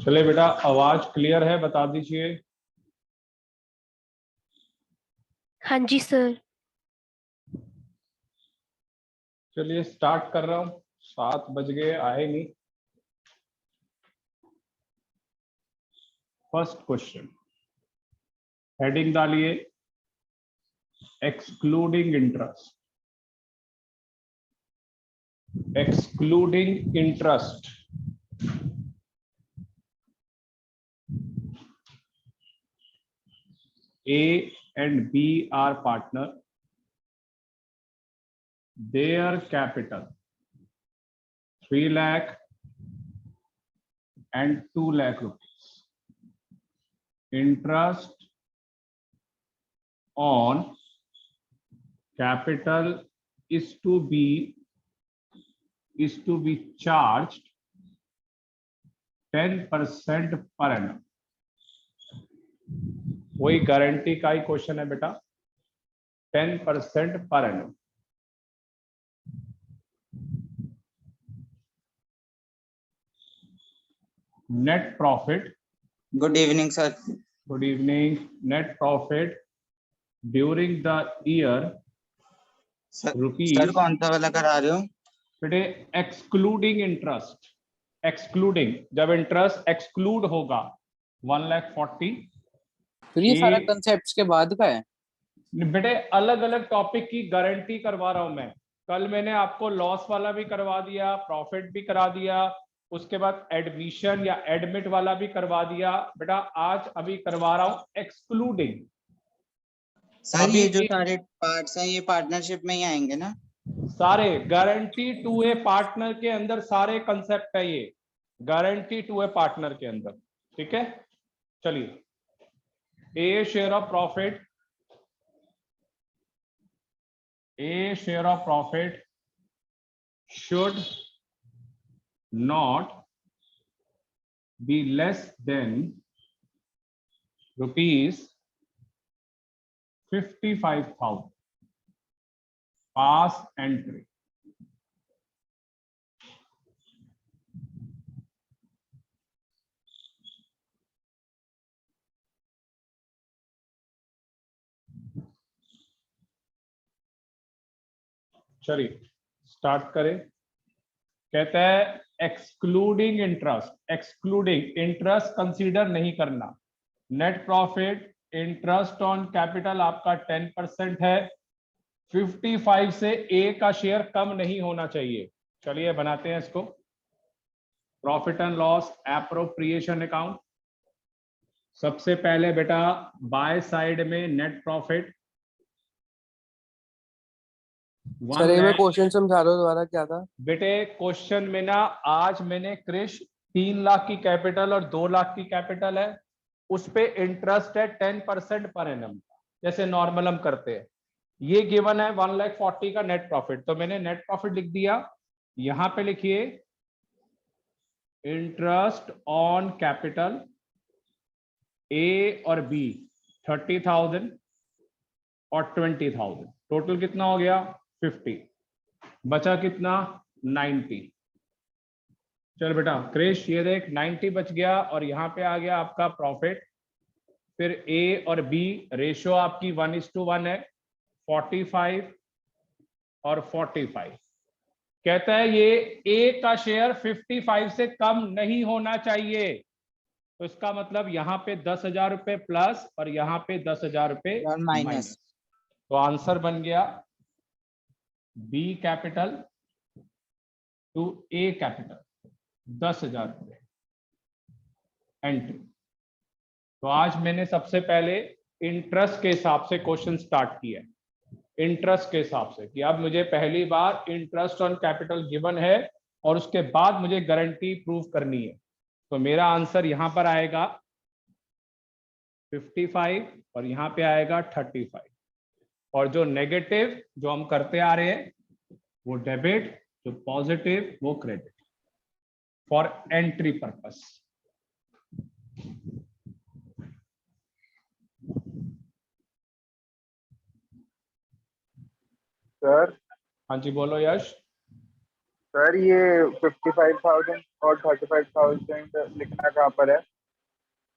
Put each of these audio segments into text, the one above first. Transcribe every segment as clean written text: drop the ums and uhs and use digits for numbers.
चले बेटा, आवाज क्लियर है, बता दीजिए। हाँ जी सर। चलिए स्टार्ट कर रहा हूँ, 7 बज गए, आए नहीं। फर्स्ट क्वेश्चन, हेडिंग डालिए excluding interest. Excluding interest, A and B are partner. Their capital 3 lakh and 2 lakh rupees. Interest on capital is to be charged 10% per annum. वही गारंटी का ही क्वेश्चन है बेटा, 10% per annum. Net profit, good evening sir. Good evening. Net profit during the year rupees. Sir कौन सा वाला करा रहे हो बेटे? Excluding interest. एक्सक्लूडिंग, जब इंटरेस्ट एक्सक्लूड होगा 1,40,000। तो ये सारा कंसेप्ट के बाद का है बेटे, अलग अलग टॉपिक की गारंटी करवा रहा हूं मैं। कल मैंने आपको लॉस वाला भी करवा दिया, प्रॉफिट भी करा दिया, उसके बाद एडमिशन या एडमिट वाला भी करवा दिया। बेटा आज अभी करवा रहा हूं एक्सक्लूडिंग। सर ये जो सारे पार्ट्स हैं ये पार्टनरशिप में ही आएंगे ना? सारे गारंटी टू ए पार्टनर के अंदर सारे कंसेप्ट है ये, गारंटी टू ए पार्टनर के अंदर। ठीक है, चलिए। A share of profit, A share of profit should not be less than rupees 55,000. Pass entry. चलिए स्टार्ट करें। कहता है excluding interest. Excluding interest consider नहीं करना। Net profit, interest on capital आपका 10% है। 55 से ए का शेयर कम नहीं होना चाहिए। चलिए बनाते हैं इसको। Profit and loss appropriation account. सबसे पहले बेटा बाय साइड में नेट प्रॉफिट। सर ये मैं क्वेश्चन समझा रहा हूँ दोबारा, क्या था बेटे? क्वेश्चन में ना आज मैंने क्रिश 3 लाख की कैपिटल और 2 लाख की कैपिटल है, उस पे इंटरेस्ट है 10% पर एनम, जैसे नॉर्मल हम करते हैं। ये गिवन है 1,40,000 का नेट प्रॉफिट, तो मैंने नेट प्रॉफिट लिख दिया। यहां पे लिखिए इंटरेस्ट ऑन कैपिटल ए और बी 30,000 और 20,000, टोटल कितना हो गया? 50। बचा कितना? 90। चल बेटा क्रिश ये देख 90 बच गया, और यहां पे आ गया आपका प्रॉफिट। फिर ए और बी रेशियो आपकी 1:1 है, 45 और 45। कहता है ये ए का शेयर 55 से कम नहीं होना चाहिए, तो इसका मतलब यहां पे 10,000 रुपए प्लस और यहां पे 10,000 रुपए माइनस। तो आंसर बन गया B capital to A capital 10,000 रुपए एंट्री। तो आज मैंने सबसे पहले इंटरेस्ट के हिसाब से क्वेश्चन स्टार्ट किया। इंटरेस्ट के हिसाब से कि अब मुझे पहली बार इंटरेस्ट ऑन कैपिटल गिवन है और उसके बाद मुझे गारंटी प्रूव करनी है। तो मेरा आंसर यहां पर आएगा 55 और यहां पे आएगा 35, और जो नेगेटिव जो हम करते आ रहे हैं वो डेबिट, जो पॉजिटिव वो credit, for entry purpose. Sir हाँ जी बोलो यश। सर ये 55,000 और 35,000 लिखना कहाँ पर है?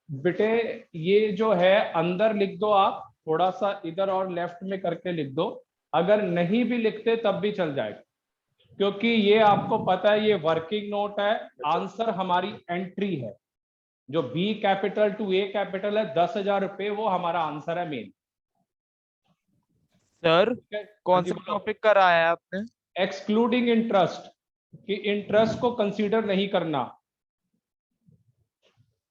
बेटे ये जो है अंदर लिख दो, आप थोड़ा सा इधर और लेफ्ट में करके लिख दो, अगर नहीं भी लिखते तब भी चल जाएगा, क्योंकि ये आपको पता है ये वर्किंग नोट है, आंसर हमारी एंट्री है, जो B capital to A capital है 10,000 रुपए, वो हमारा आंसर है मेन। सर कौन सा टॉपिक कराया है आपने? एक्सक्लूडिंग इंटरेस्ट, कि इंटरेस्ट को कंसीडर नहीं करना,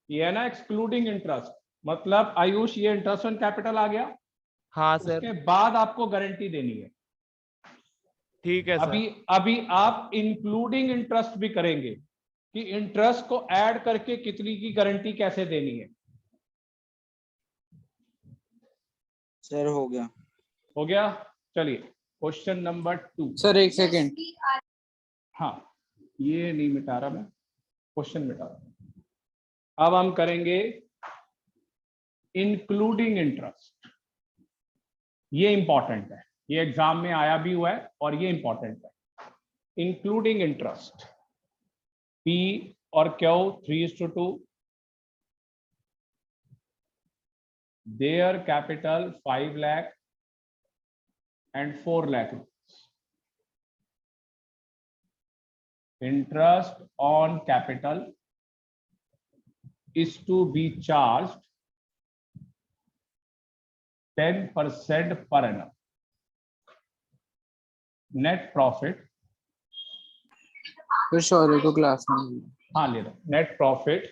ये है ना एक्सक्लूडिंग इंटरेस्ट, मतलब आयुष ये इंटरेस्ट ऑन कैपिटल आ गया। हाँ सर। उसके बाद आपको गारंटी देनी है। ठीक है सर। अभी आप इंक्लूडिंग इंटरेस्ट भी करेंगे कि इंटरेस्ट को ऐड करके कितनी की गारंटी कैसे देनी है। सर हो गया। हो गया, चलिए क्वेश्चन नंबर 2। सर एक सेकेंड, हाँ ये नहीं मिटा रहा मैं, क्वेश्चन मिटा रहा। अब हम करेंगे इंक्लूडिंग इंटरेस्ट, ये इंपॉर्टेंट है, ये एग्जाम में आया भी हुआ है और ये इंपॉर्टेंट है। इंक्लूडिंग इंटरेस्ट, पी और Q 3:2, their capital 5 lakh and 4 lakh rupees. Interest on capital is to be charged 10% per annum. Net profit, फिर शौर्य को क्लास में हाँ ले लो, net profit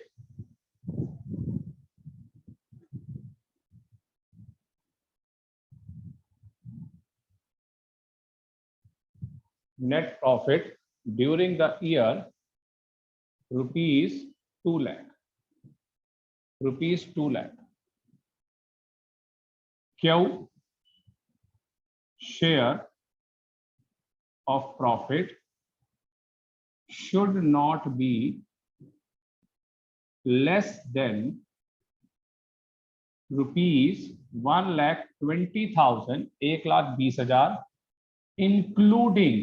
during the year rupees 2 lakh. Q, share of profit should not be less than rupees 1,20,000, 1,20,000, including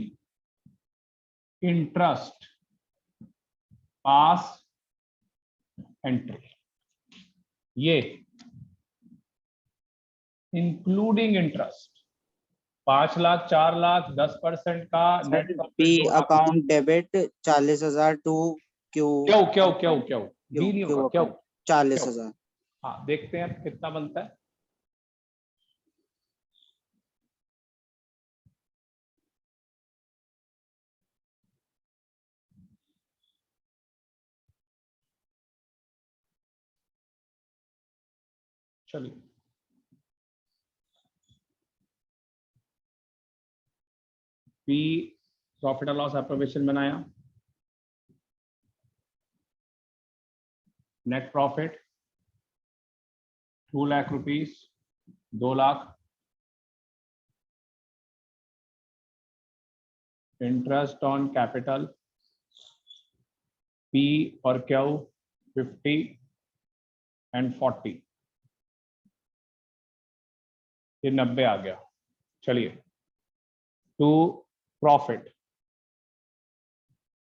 interest past entry. ये including interest 5 lakh, 4 lakh, 10% का net P account debit 40,000 to Q क्यों B नहीं होगा, क्यों 40,000। हाँ देखते हैं कितना बनता है। चलिए P profit and loss appropriation बनाया, net profit 2 lakh rupees, 2 lakh, interest on capital P और क्यू 50 एंड 40, ये 90 आ गया। चलिए टू प्रॉफिट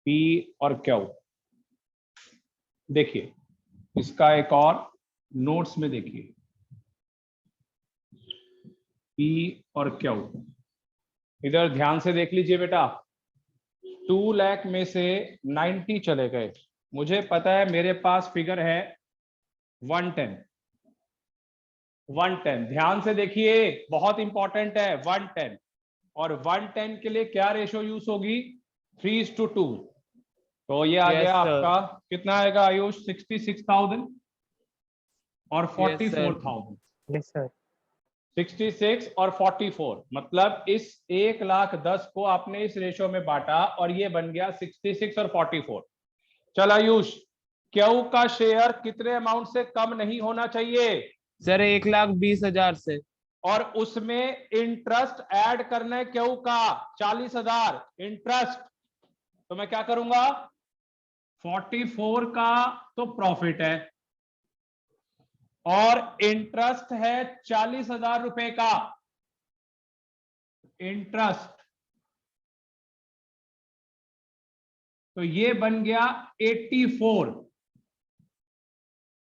पी और क्यू, देखिए इसका एक और नोट्स में देखिए, पी और क्यू इधर ध्यान से देख लीजिए बेटा। 2 लाख में से 90 चले गए, मुझे पता है मेरे पास फिगर है 110। ध्यान से देखिए, बहुत इंपॉर्टेंट है 110, और 110 के लिए क्या रेशो यूज होगी, 3:2। तो ये आ गया आपका कितना आएगा आयुष, 66,000 और 44,000। Yes sir. 66 और 44, मतलब इस 1,10,000 को आपने इस रेशो में बांटा और ये बन गया 66 और 44। चल आयुष, क्यू का शेयर कितने अमाउंट से कम नहीं होना चाहिए सर 1,20,000 से, और उसमें इंटरेस्ट ऐड करना है क्यू का 40,000 इंटरेस्ट। तो मैं क्या करूंगा, 44 का तो प्रॉफिट है और इंटरेस्ट है 40,000 रुपए का इंटरेस्ट, तो ये बन गया 84,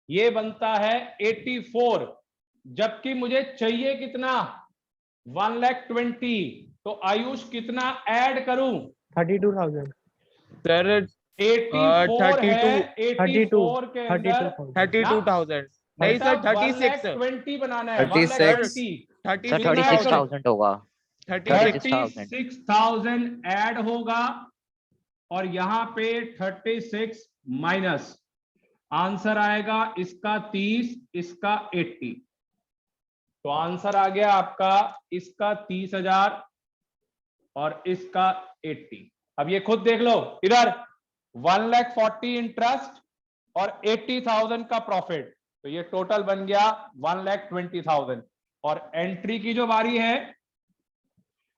ये बनता है 84, जबकि मुझे चाहिए कितना 1,20,000। तो आयुष कितना ऐड करूं? 32,000 सर 84 है, 32 84 के अंदर 32,000 नहीं सर 36 1,20,000 बनाना है। 36 सर 36 36,000 होगा। 36,000 36,000 ऐड होगा और यहां पे 36 माइनस, आंसर आएगा इसका 30, इसका 80। तो आंसर आ गया आपका इसका 30,000 और इसका 80। अब ये खुद देख लो इधर, 1,40,000 इंटरेस्ट और 80,000 का प्रॉफिट, तो ये टोटल बन गया 1,20,000। और एंट्री की जो बारी है,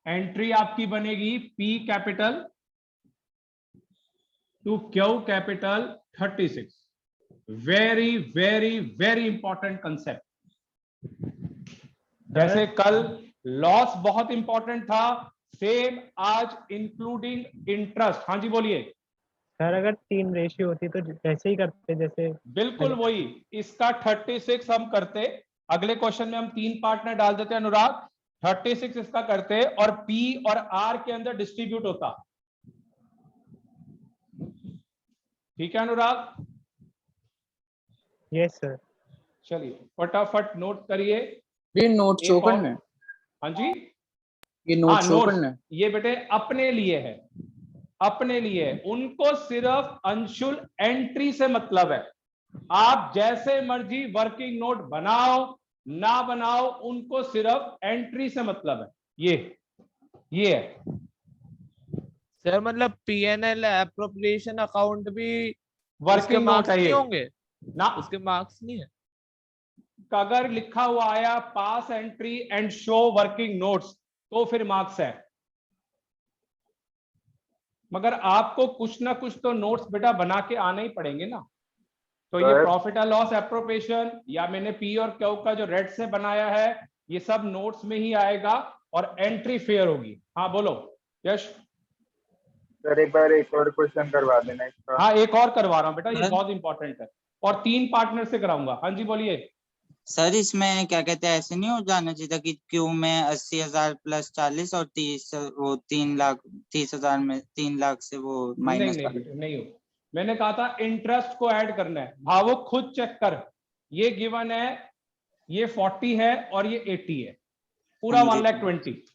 एंट्री आपकी बनेगी P capital to Q capital 36। Very very very important concept. जैसे कल लॉस बहुत इंपॉर्टेंट था, सेम आज इंक्लूडिंग इंटरेस्ट। हाँ जी बोलिए सर। अगर 3 रेशियो होती तो ऐसे ही करते जैसे। बिल्कुल वही, इसका 36 हम करते, अगले क्वेश्चन में हम 3 पार्टनर डाल देते अनुराग, 36 इसका करते और पी और आर के अंदर डिस्ट्रीब्यूट होता। ठीक है अनुराग? Yes sir. चलिए फटाफट नोट करिए। ये नोट एक शो और- करना है, हाँ जी, ये नोट शो नोट्स करना है। ये बेटे अपने लिए है, अपने लिए। उनको सिर्फ अंशुल एंट्री से मतलब है। आप जैसे मर्जी वर्किंग नोट बनाओ ना बनाओ, उनको सिर्फ एंट्री से मतलब है। ये है सर मतलब पीएनएल एप्रोप्रिएशन अकाउंट भी वर्किंग उसके नोट मार्क्स है नहीं ये होंगे? ना। उसके मार्क्स नहीं है? अगर लिखा हुआ आया pass entry and show working notes तो फिर मार्क्स है, मगर आपको कुछ ना कुछ तो नोट्स बेटा बना के आने ही पड़ेंगे ना। तो ये sir. Profit and loss appropriation या मैंने पी और क्यू का जो रेड से बनाया है, ये सब नोट्स में ही आएगा और एंट्री फेयर होगी। हाँ बोलो यश। सर एक बार एक और क्वेश्चन करवा देना इसका। हाँ एक और करवा रहा हूँ बेटा, ये सर? बहुत इंपॉर्टेंट है और 3 पार्टनर से कराऊंगा। हाँ जी बोलिए। सर इसमें क्या कहते हैं, ऐसे नहीं हो जाना चाहिए कि क्यू में 80,000 प्लस 40 और 30, वो 3 लाख 30,000 में 3 लाख से वो नहीं माइनस नहीं वाले। बेटे नहीं हो, मैंने कहा था इंटरेस्ट को ऐड करना है। भावुक खुद चेक कर, ये गिवन है, ये 40 है और ये 80 है, पूरा हाँ जी। 1,20,000।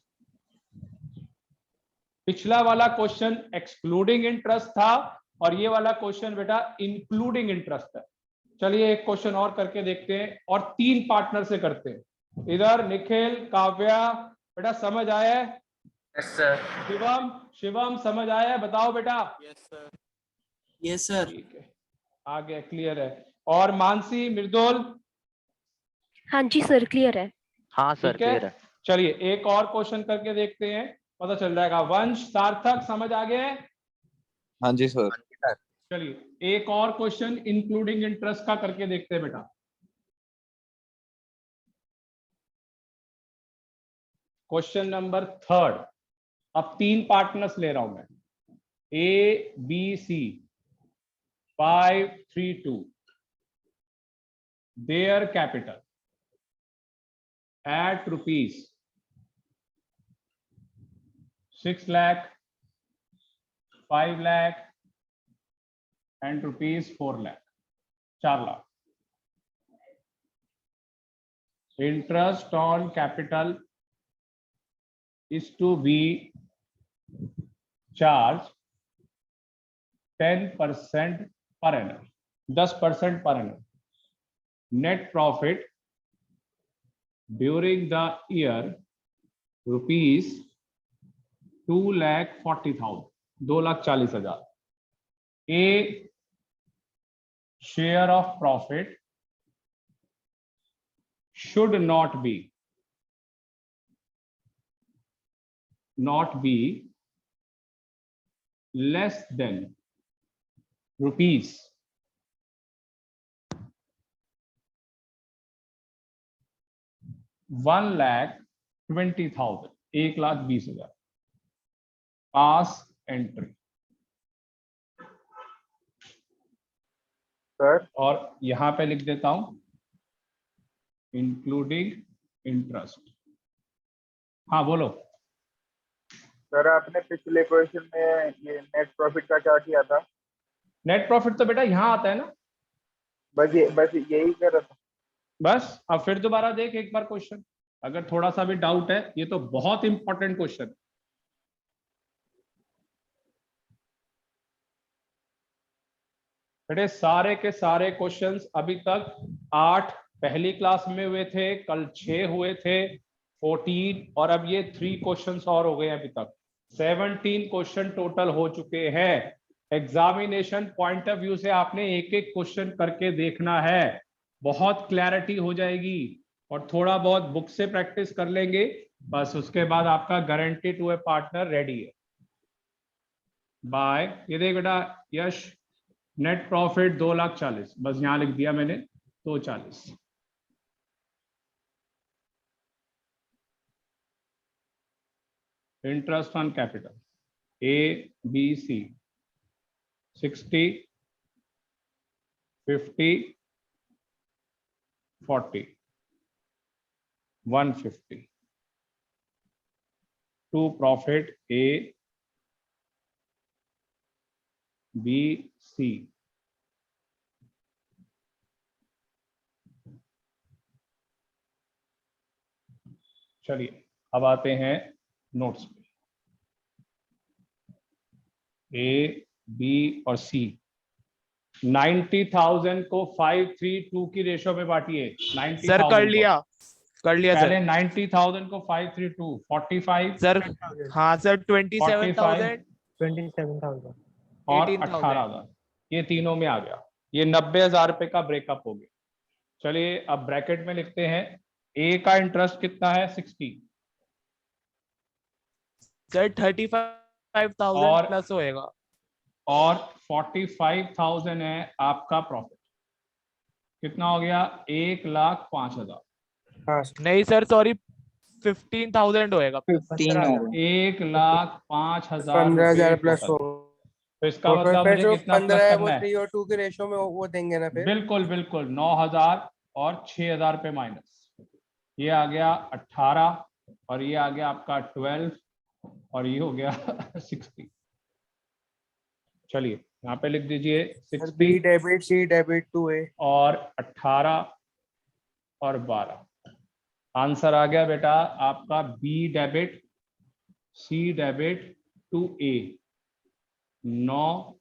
पिछला वाला क्वेश्चन एक्सक्लूडिंग इंटरेस्ट था और ये वाला क्वेश्चन बेटा इंक्लूडिंग इंटरेस्ट है। चलिए एक क्वेश्चन और करके देखते हैं और 3 पार्टनर से करते हैं। इधर निखिल, काव्या, बेटा समझ आया है? Yes sir. शिवम, शिवम समझ आया है? बताओ बेटा। Yes sir. Yes sir. ठीक है, आ गया, क्लियर है। और मानसी, मृदुल? हाँ जी सर, क्लियर है। हाँ सर ठीक है, क्लियर है। चलिए एक और क्वेश्चन करके देखते हैं, पता चल जाएगा। वंश, सार्थक समझ आ गए? हाँ जी सर। चलिए एक और क्वेश्चन इंक्लूडिंग इंटरेस्ट का करके देखते हैं बेटा। Question number 3। अब 3 पार्टनर्स ले रहा हूं मैं, A B C, 532, their capital at rupees 6 lakh, 5 lakh and rupees 4 lakh, 4 lakh. Interest on capital is to be charged 10% per annum, 10% per annum. Net profit during the year rupees 2,40,000, 2,40,000. A share of profit should not be less than rupees 1,20,000, 1,20,000. Pass entry sir और यहाँ पे लिख देता हूं including interest. हाँ बोलो। Sir आपने पिछले क्वेश्चन में ये नेट प्रॉफिट का क्या किया था? नेट प्रॉफिट तो बेटा यहाँ आता है ना। बस यही कर रहा था। बस अब फिर दोबारा देख एक बार क्वेश्चन, अगर थोड़ा सा भी डाउट है, ये तो बहुत इंपॉर्टेंट क्वेश्चन। बेटे सारे के सारे क्वेश्चंस अभी तक 8 पहली क्लास में हुए थे, कल 6 हुए थे, 14 और अब ये 3 क्वेश्चंस और हो गए अभी तक। 17 क्वेश्चन टोटल हो चुके हैं। एग्जामिनेशन पॉइंट ऑफ व्यू से आपने एक एक क्वेश्चन करके देखना है, बहुत क्लैरिटी हो जाएगी। और थोड़ा बहुत बुक से प्रैक्टिस कर लेंगे, बस उसके बाद आपका guarantee to A partner ready है। बाय। ये देख बेटा यश, नेट प्रॉफिट 2,40,000, बस यहां लिख दिया मैंने 240। Interest on capital A B C 60 50 40 150 to profit A B C. चलिए अब आते हैं नोट्स पे। ए बी और सी 90,000 को 532 की रेशो में बांटिए। 90,000 सर कर लिया पहले सर। 90,000 को 532 45 सर हाँ सर 27,000 27,000 और 18,000 18,000, ये तीनों में आ गया। ये 90,000 रुपए का ब्रेकअप हो गया। चलिए अब ब्रैकेट में लिखते हैं ए का इंटरेस्ट कितना है 60 सर 35,000 और प्लस होएगा। और 45,000 है आपका प्रॉफिट। कितना हो गया 1,05,000। हाँ नहीं सर सॉरी 15,000 होएगा। 15 हो गया। 1,05,000 15,000 रुपए प्लस टोटल। हो। तो इसका और मतलब फिर मुझे जो कितना 15 प्लस है वो करना है? 3 और 2 के रेशो में वो देंगे ना फिर। बिल्कुल बिल्कुल 9,000 और 6,000 रुपए माइनस, ये आ गया 18 और ये आ गया आपका 12 और ये हो गया 60। चलिए यहाँ पे लिख दीजिए sir b 60 debit c debit to a. और 18 और 12। आंसर आ गया बेटा आपका b debit c debit to a 9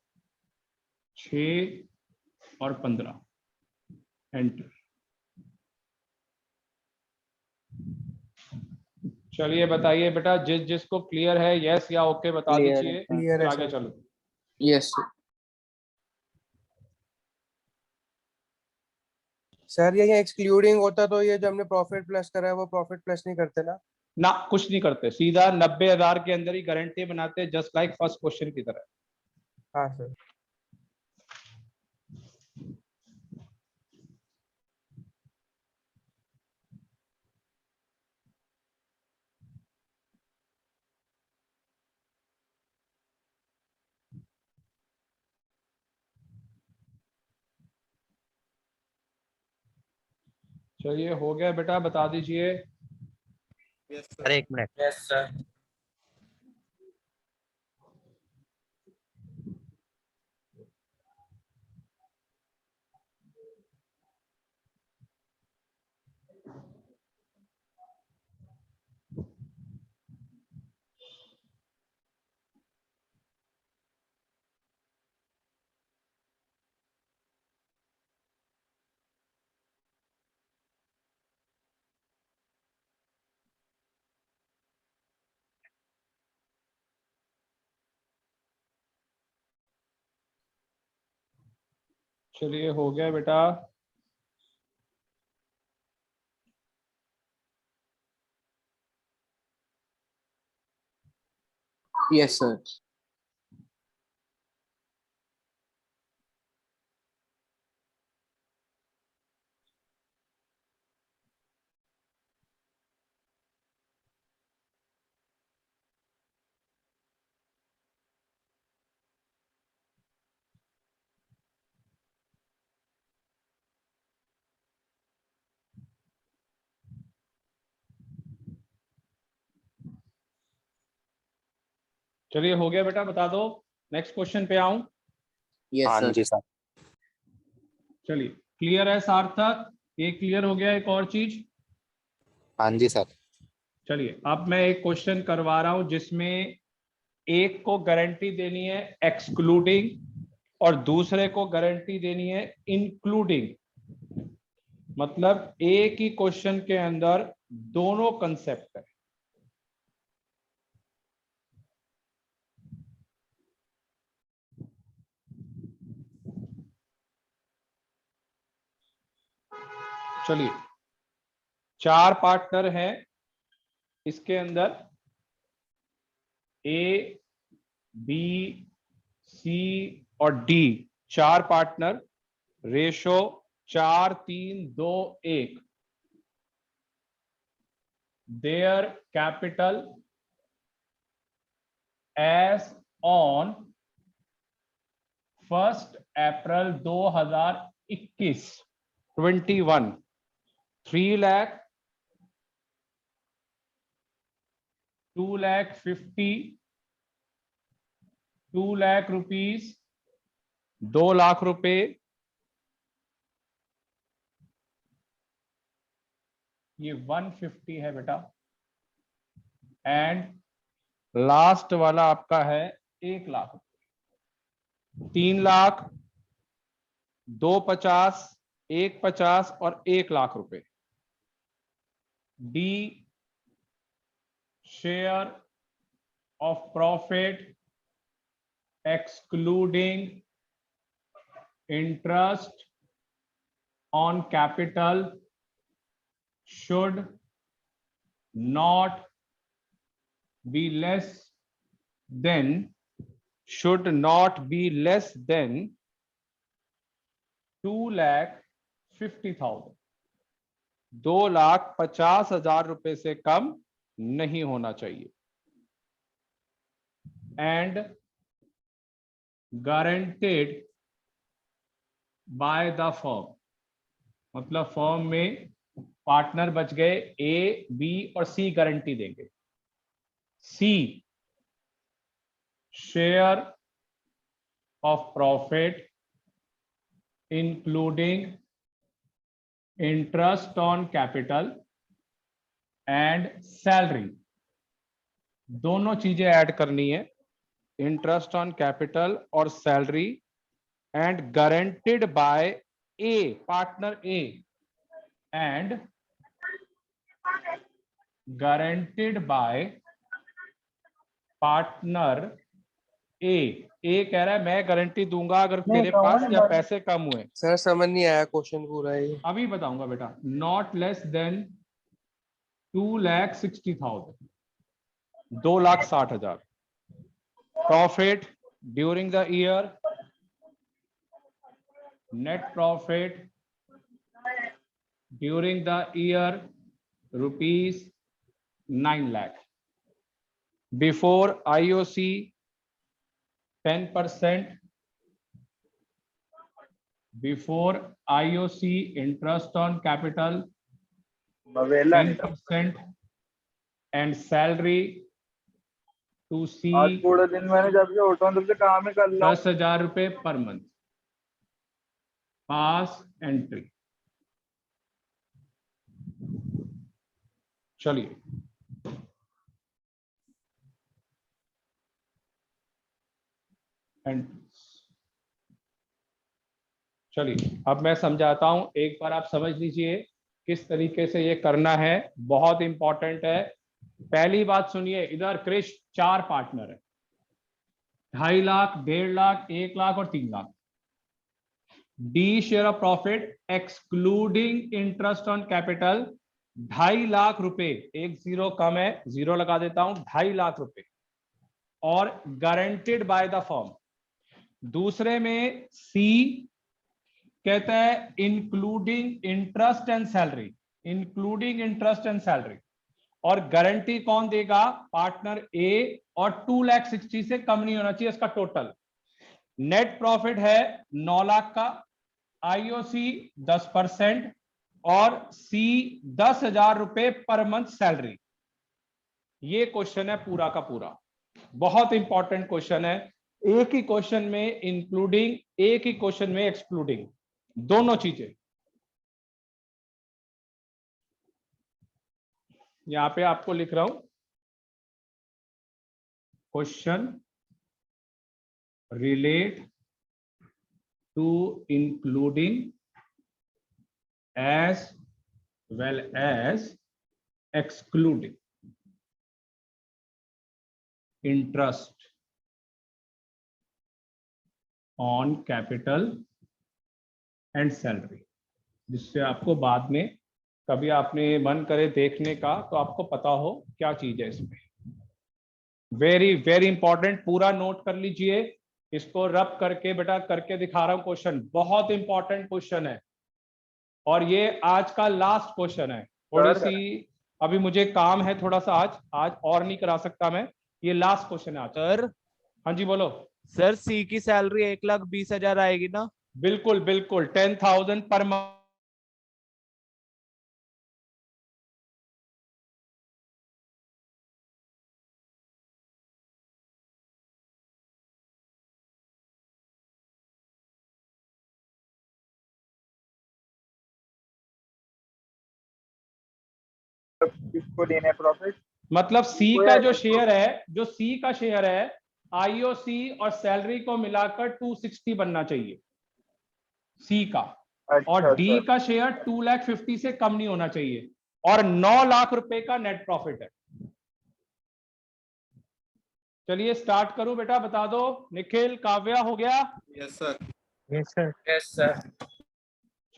6 और 15। एंटर। चलिए बताइए बेटा जिसको क्लियर है यस या ओके बता Clear है, दीजिए, क्लियर फिर है आगे सर। चलो। यस सर ये एक्सक्लूडिंग होता तो ये जो हमने प्रॉफिट प्लस करा है वो प्रॉफिट प्लस नहीं करते ना। ना कुछ नहीं करते, सीधा 90,000 के अंदर ही गारंटी बनाते हैं, जस्ट लाइक फर्स्ट क्वेश्चन की तरह। हाँ सर। चलिए हो गया बेटा, बता दीजिए। सर एक मिनट। Yes sir. चलिए हो गया बेटा। Yes sir. चलिए हो गया बेटा, बता दो। नेक्स्ट क्वेश्चन पे आऊं। Yes, हाँ sir. जी सर। चलिए, क्लियर है सार्थक? ये क्लियर हो गया। एक और चीज, हाँ जी सर। चलिए अब मैं एक क्वेश्चन करवा रहा हूं जिसमें एक को गारंटी देनी है एक्सक्लूडिंग और दूसरे को गारंटी देनी है इंक्लूडिंग। मतलब एक ही क्वेश्चन के अंदर दोनों कंसेप्ट है। चलिए, 4 पार्टनर हैं इसके अंदर, ए, बी, सी और डी। 4 partner, ratio 4 3 2 1। Their capital as on 1 April 2021 21 3 lakh 2 lakh 50 2 lakh rupees 2 lakh रुपए ये 150 है बेटा। एंड लास्ट वाला आपका है 1 लाख रुपए। 3 लाख 250 150 और 1 लाख रुपए। D share of profit excluding interest on capital should not be less than 2,50,000। 2,50,000 रुपए से कम नहीं होना चाहिए। And guaranteed by the firm, मतलब फर्म में पार्टनर बच गए, ए, बी और सी गारंटी देंगे। C share of profit including interest on capital and salary. दोनों चीजें ऐड करनी है, इंटरेस्ट ऑन कैपिटल और salary. And guaranteed by a, partner a, and guaranteed by partner a. A कह रहा है मैं गारंटी दूंगा अगर तेरे पास या पैसे कम हुए। सर समझ नहीं आया क्वेश्चन पूरा ये। अभी बताऊंगा बेटा। Not less than 2,60,000, 2,60,000 profit during the year, net profit during the year rupees 9 lakh. Before IOC 10%, before IOC interest on capital 10% and salary to C आज पूरे दिन मैंने जब से उठा तब से काम ही कर रहा हूँ। 10,000 रुपए पर मंथ। पास एंट्री। चलिए, चलिए अब मैं समझाता हूं, एक बार आप समझ लीजिए किस तरीके से ये करना है, बहुत इंपॉर्टेंट है। पहली बात सुनिए, इधर क्रिश 4 पार्टनर है, 2.5 लाख, 1.5 लाख, 1 लाख और 3 lakh. D share of profit excluding interest on capital 2.5 lakh रुपए, एक जीरो कम है, जीरो लगा देता हूं, 2.5 लाख रुपए और गारंटेड बाय द फर्म। दूसरे में सी कहता है including interest and salary, including interest and salary. और गारंटी कौन देगा? पार्टनर ए, और 2,60,000 से कम नहीं होना चाहिए इसका टोटल। नेट प्रॉफिट है 9 लाख का, आईओसी 10% और सी 10,000 रुपए पर मंथ सैलरी। ये क्वेश्चन है पूरा का पूरा। बहुत इंपॉर्टेंट क्वेश्चन है, एक ही क्वेश्चन में इंक्लूडिंग, एक ही क्वेश्चन में एक्सक्लूडिंग, दोनों चीजें। यहां पे आपको लिख रहा हूं, question relate to including as well as excluding interest on capital and salary, जिससे आपको बाद में कभी आपने मन करे देखने का तो आपको पता हो क्या चीज है इसमें। वेरी वेरी इंपॉर्टेंट, पूरा नोट कर लीजिए, इसको रब करके बेटा करके दिखा रहा हूं। क्वेश्चन बहुत इंपॉर्टेंट क्वेश्चन है और ये आज का लास्ट क्वेश्चन है। थोड़ी सी अभी मुझे काम है थोड़ा सा, आज और नहीं करा सकता मैं, ये लास्ट क्वेश्चन है आज। सर हाँ जी बोलो। सर सी की सैलरी 1,20,000 आएगी ना? बिल्कुल बिल्कुल, 10,000 पर मंथ। किसको देना है प्रॉफिट? मतलब सी का जो शेयर है, जो सी का शेयर है, आईओसी और सैलरी को मिलाकर 260 बनना चाहिए सी का, और डी अच्छा का शेयर 2,50,000 से कम नहीं होना चाहिए, और 9 लाख रुपए का नेट प्रॉफिट है। चलिए स्टार्ट करूं बेटा, बता दो। निखिल, काव्या, हो गया? Yes sir. Yes sir. Yes sir.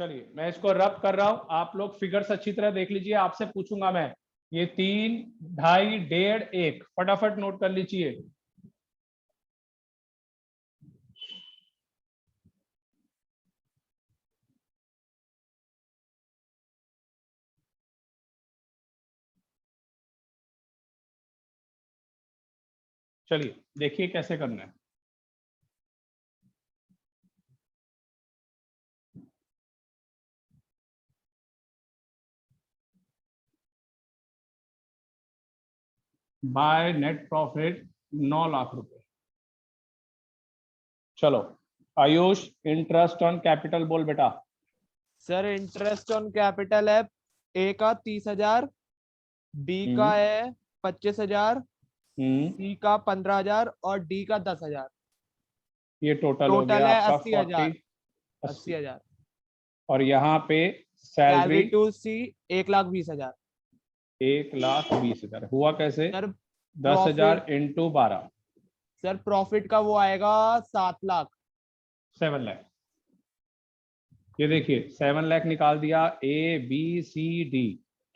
चलिए मैं इसको रब कर रहा हूं, आप लोग फिगर्स अच्छी तरह देख लीजिए। आपसे पूछूंगा मैं, ये 3, 2.5, 1.5, 1, फटाफट नोट कर लीजिए। चलिए देखिए कैसे करना है। बाय नेट प्रॉफिट 9 लाख रुपए। चलो आयुष, इंटरेस्ट ऑन कैपिटल बोल बेटा। सर इंटरेस्ट ऑन कैपिटल है, ए का 30,000, बी का है 25,000, सी का 15,000 और डी का 10,000। ये टोटल हो टोटल गया है आपका 80,000। 80। 80,000। और यहाँ पे सैलरी सैलरी टू सी 1,20,000। 1,20,000 हुआ कैसे? सर 10,000 इंटू 12, सर प्रॉफिट का वो आएगा 7 लाख। 7 लाख। ये देखिए 7 लाख निकाल दिया। A B C D,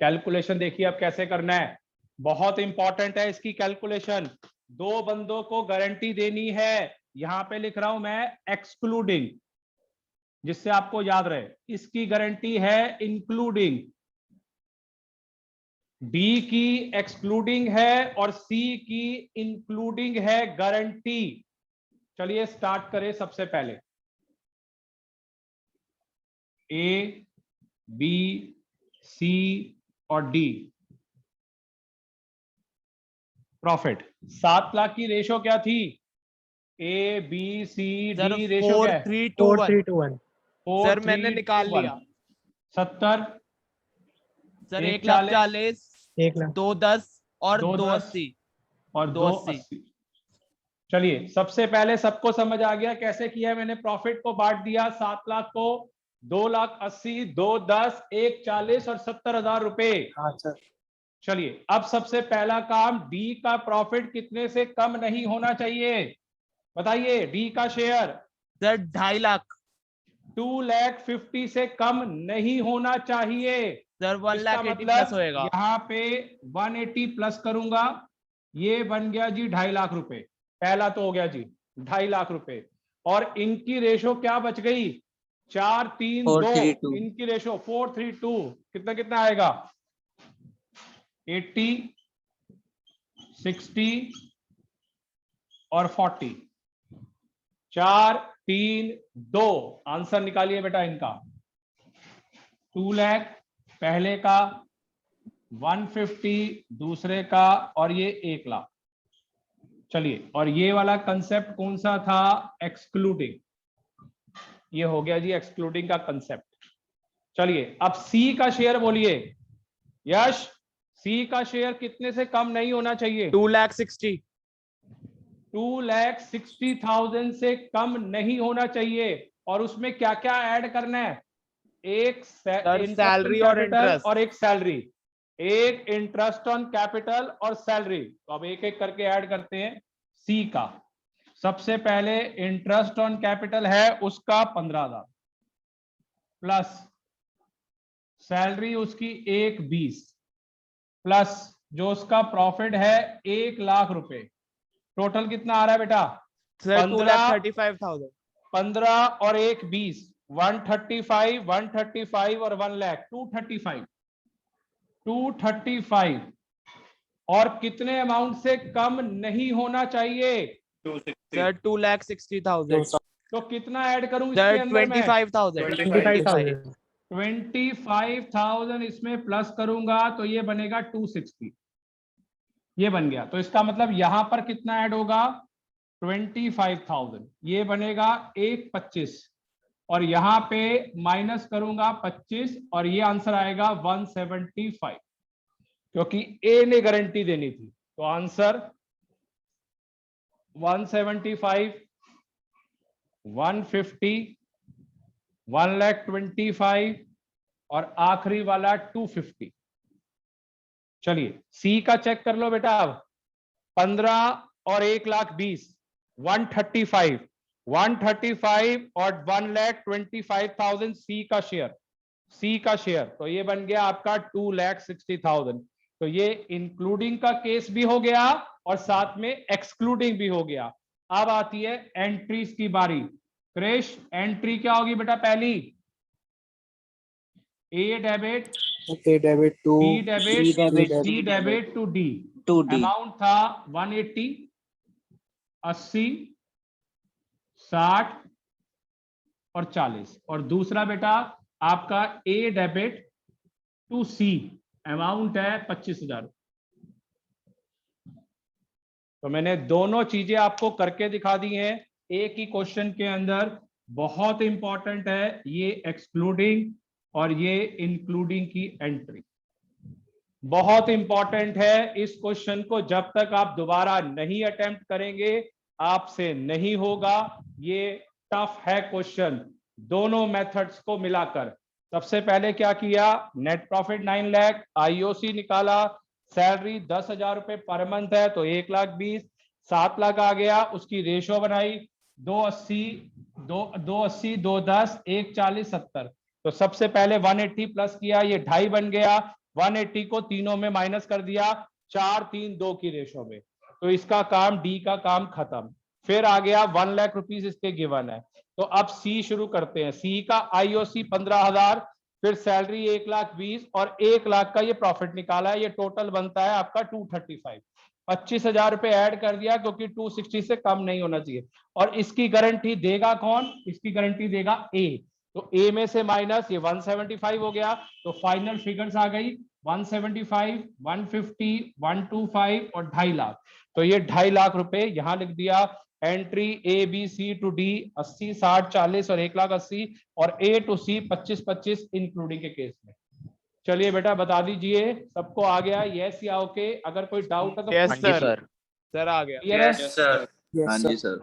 calculation देखिए अब कैसे करना है, बहुत इंपॉर्टेंट है इसकी कैलकुलेशन। दो बंदों को गारंटी देनी है, यहां पे लिख रहा हूं मैं एक्सक्लूडिंग, जिससे आपको याद रहे। इसकी गारंटी है इंक्लूडिंग, डी की एक्सक्लूडिंग है और सी की इंक्लूडिंग है गारंटी। चलिए स्टार्ट करें। सबसे पहले ए बी सी और डी प्रॉफिट। 7 लाख की रेशो क्या थी? A B C sir D ratio क्या है? 4,321। 4,321। सर मैंने निकाल लिया। 70, सर 1,40,000, 1,40,000, 1 लाख। 2,10 और 2,10 2,80। और 2,80। 2,80। चलिए सबसे पहले सबको समझ आ गया कैसे किया है मैंने? प्रॉफिट को बांट दिया, 7 लाख को 2,80,000, 2,10, 1,40,000 और 70,000 रुपए। हाँ सर। चलिए अब सबसे पहला काम, डी का प्रॉफिट कितने से कम नहीं होना चाहिए? बताइए। डी का शेयर सर 2.5 लाख। 2,50,000 से कम नहीं होना चाहिए। सर 1,80,000 प्लस मतलब होएगा। यहाँ पे 180 प्लस करूंगा, ये बन गया जी 2.5 लाख रुपए। पहला तो हो गया जी 2.5 लाख रुपए। और इनकी रेशो क्या बच गई? 4,3,2। 432। इनकी रेशो 4,3,2। कितना कितना आएगा? 80, 60 और 40। 4, 3, 2। आंसर निकालिए बेटा इनका। 2 लाख पहले का, 150 दूसरे का, और ये 1 लाख। चलिए, और ये वाला कंसेप्ट कौन सा था? एक्सक्लूडिंग। ये हो गया जी एक्सक्लूडिंग का कंसेप्ट। चलिए अब सी का शेयर बोलिए यश, सी का शेयर कितने से कम नहीं होना चाहिए? 2,60,000। 2,60,000 से कम नहीं होना चाहिए। और उसमें क्या क्या ऐड करना है? एक सैलरी और इंटरेस्ट और एक सैलरी, एक इंटरेस्ट ऑन कैपिटल और सैलरी। तो अब एक एक करके ऐड करते हैं। सी का सबसे पहले इंटरेस्ट ऑन कैपिटल है उसका 15,000 प्लस सैलरी उसकी 1,20 प्लस जो उसका प्रॉफिट है 1,00,000 रुपए। टोटल कितना आ रहा है बेटा? सर 2,35,000। 15 और 1,20 135, 135 और 1,00,000 235 और कितने अमाउंट से कम नहीं होना चाहिए? सर 2,60,000। तो कितना ऐड करूं सर इसके अंदर मैं? 25,000। 25,000 25,000 इसमें प्लस करूंगा तो ये बनेगा 260। ये बन गया। तो इसका मतलब यहां पर कितना ऐड होगा? 25,000। ये बनेगा 1,25 और यहां पे माइनस करूंगा 25 और ये आंसर आएगा 175 क्योंकि ए ने गारंटी देनी थी। तो आंसर 175, 150, 1,25,000 और आखिरी वाला 250। चलिए सी का चेक कर लो बेटा। अब 15 और 1,20,000 135, 135 और 1,25,000 सी का शेयर। सी का शेयर तो ये बन गया आपका 2,60,000। तो ये इंक्लूडिंग का केस भी हो गया और साथ में एक्सक्लूडिंग भी हो गया। अब आती है एंट्रीज की बारी। क्रिश एंट्री क्या होगी बेटा? पहली a debit, a debit to b debit, debit c debit to d. To d. Amount था 180, 80, 60 और 40। और दूसरा बेटा आपका ए डेबिट टू सी, अमाउंट है 25,000। तो मैंने दोनों चीजें आपको करके दिखा दी हैं एक ही क्वेश्चन के अंदर। बहुत इंपॉर्टेंट है ये एक्सक्लूडिंग और ये इंक्लूडिंग की एंट्री, बहुत इंपॉर्टेंट है। इस क्वेश्चन को जब तक आप दोबारा नहीं अटेम्प्ट करेंगे आपसे नहीं होगा। ये टफ है क्वेश्चन दोनों मेथड्स को मिलाकर। सबसे पहले क्या किया? नेट प्रॉफिट 9 लाख, आईओसी निकाला, सैलरी 10,000 रुपए पर मंथ है तो 1,20,000, 7 लाख आ गया। उसकी रेशो बनाई 280, 280, 210, 140, 70। तो सबसे पहले 180 प्लस किया, ये 2.5 बन गया। 180 को तीनों में माइनस कर दिया 4, 3, 2 की रेशो में। तो इसका काम, डी का काम खत्म। फिर आ गया 1 लाख रुपीज इसके गिवन है। तो अब सी शुरू करते हैं। सी का आईओसी 15,000, फिर सैलरी 1,20,000 और 1 लाख का ये प्रॉफिट निकाला है। ये टोटल बनता है आपका 235। 25,000 रुपए ऐड कर दिया क्योंकि 260 से कम नहीं होना चाहिए। और इसकी गारंटी देगा कौन? इसकी गारंटी देगा ए। तो ए में से माइनस ये 175 हो गया। तो फाइनल फिगर्स आ गई 175, 150, 125 और 2.5 लाख। तो ये 2.5 लाख रुपए यहां लिख दिया। Entry A B C to D 80, 60, 40 और 1,80,000 और ए टू सी 25, 25 इंक्लूडिंग के केस में। चलिए बेटा बता दीजिए सबको आ गया यस या ओके? अगर कोई डाउट है तो यस सर। सर आ गया। क्लियर है? हाँ जी सर।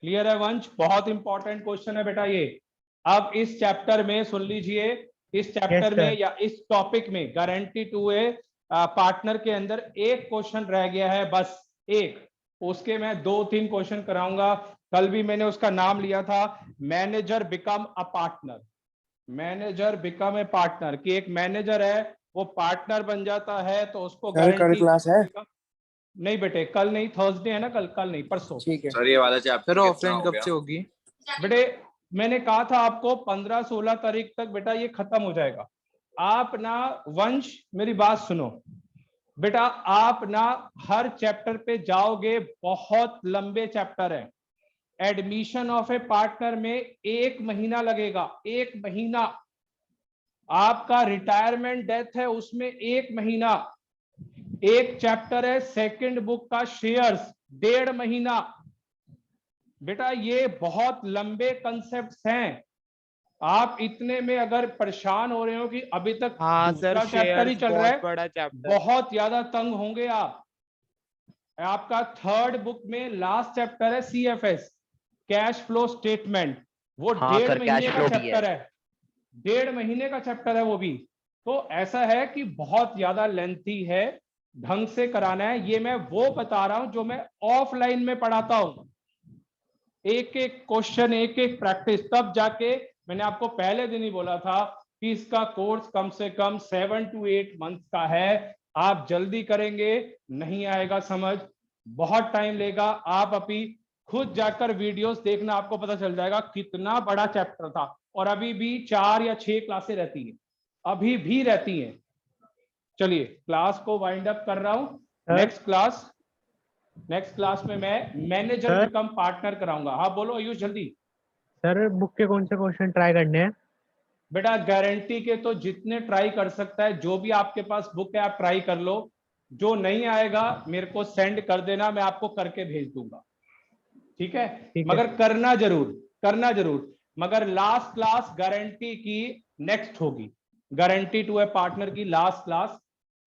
क्लियर है वंश? बहुत इंपॉर्टेंट क्वेश्चन है बेटा ये। अब इस चैप्टर में सुन लीजिए, इस चैप्टर में या इस टॉपिक में गारंटी टू ए पार्टनर के अंदर एक क्वेश्चन रह गया है, बस एक। उसके मैं 2-3 क्वेश्चन कराऊंगा। कल भी मैंने उसका नाम लिया था, manager become a partner. Manager become a partner कि एक मैनेजर है वो पार्टनर बन जाता है तो उसको कल गारंटी क्लास है? नहीं बेटे कल नहीं, थर्सडे है ना, कल नहीं परसों। ठीक है सर ये वाला चैप्टर ऑफलाइन कब से होगी? बेटे मैंने कहा था आपको 15-16 तारीख तक बेटा ये खत्म हो जाएगा। आप ना वंश मेरी बात सुनो बेटा, आप ना हर चैप्टर पे जाओगे, बहुत लंबे चैप्टर है। एडमिशन ऑफ ए पार्टनर में 1 महीना लगेगा, 1 महीना। आपका रिटायरमेंट डेथ है उसमें 1 महीना। एक चैप्टर है सेकंड बुक का शेयर्स, 1.5 महीना। बेटा ये बहुत लंबे कंसेप्ट्स हैं, आप इतने में अगर परेशान हो रहे हो कि अभी तक हाँ सर, दूसरा चैप्टर ही शेयर्स चल रहा है, बहुत बड़ा चैप्टर। बहुत ज्यादा तंग होंगे आप। आपका थर्ड बुक में लास्ट चैप्टर है CFS, कैश फ्लो स्टेटमेंट, वो 1.5 महीने का चैप्टर है, 1.5 महीने का चैप्टर है वो भी। तो ऐसा है कि बहुत ज्यादा लेंथी है, ढंग से कराना है। ये मैं वो बता रहा हूं जो मैं ऑफलाइन में पढ़ाता हूं, एक एक क्वेश्चन, एक एक प्रैक्टिस, तब जाके मैंने आपको पहले दिन ही बोला था कि इसका कोर्स कम से कम 7 to 8 मंथ्स का है। आप जल्दी करेंगे नहीं आएगा समझ, बहुत टाइम लेगा। आप अभी खुद जाकर वीडियोस देखना, आपको पता चल जाएगा कितना बड़ा चैप्टर था। और अभी भी 4 या 6 क्लासें रहती हैं, अभी भी रहती हैं। चलिए क्लास को वाइंड अप कर रहा हूं। नेक्स्ट क्लास में मैं मैनेजर सर? बिकम पार्टनर कराऊंगा। हाँ बोलो आयुष जल्दी। सर बुक के कौन से क्वेश्चन ट्राई करने हैं? बेटा गारंटी के तो जितने ट्राई कर सकता है, जो भी आपके पास बुक है आप ट्राई कर लो, जो नहीं आएगा मेरे को सेंड कर देना, मैं आपको करके भेज दूंगा, ठीक है? ठीक है। मगर करना जरूर। मगर लास्ट क्लास गारंटी की नेक्स्ट होगी, गारंटी टू ए पार्टनर की लास्ट क्लास।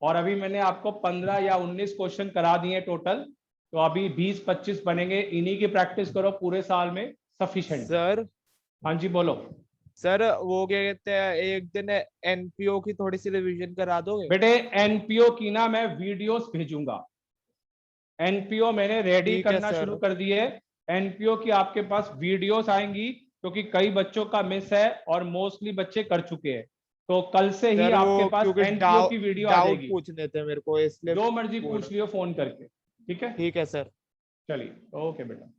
और अभी मैंने आपको 15 या 19 क्वेश्चन करा दिए टोटल, तो अभी 20-25 बनेंगे। इन्हीं की प्रैक्टिस करो, पूरे साल में सफिशिएंट। सर हाँ जी बोलो। सर वो क्या कहते हैं, एक दिन एनपीओ की थोड़ी सी रिवीजन करा दोगे? बेटे एनपीओ की ना मैं वीडियोस भेजूंगा, एनपीओ मैंने रेडी ठीक है करना सर। शुरू कर दिए। एनपीओ की आपके पास वीडियोस आएंगी, क्योंकि कई बच्चों का मिस है और मोस्टली बच्चे कर चुके हैं। तो कल से ही सर आपके वो पास क्योंकि एनपीओ की वीडियो आ डाउट जाएगी, पूछने थे मेरे को, इसलिए जो मर्जी बोल पूछ लियो फोन करके, ठीक है? ठीक है सर। चलिए ओके बेटा।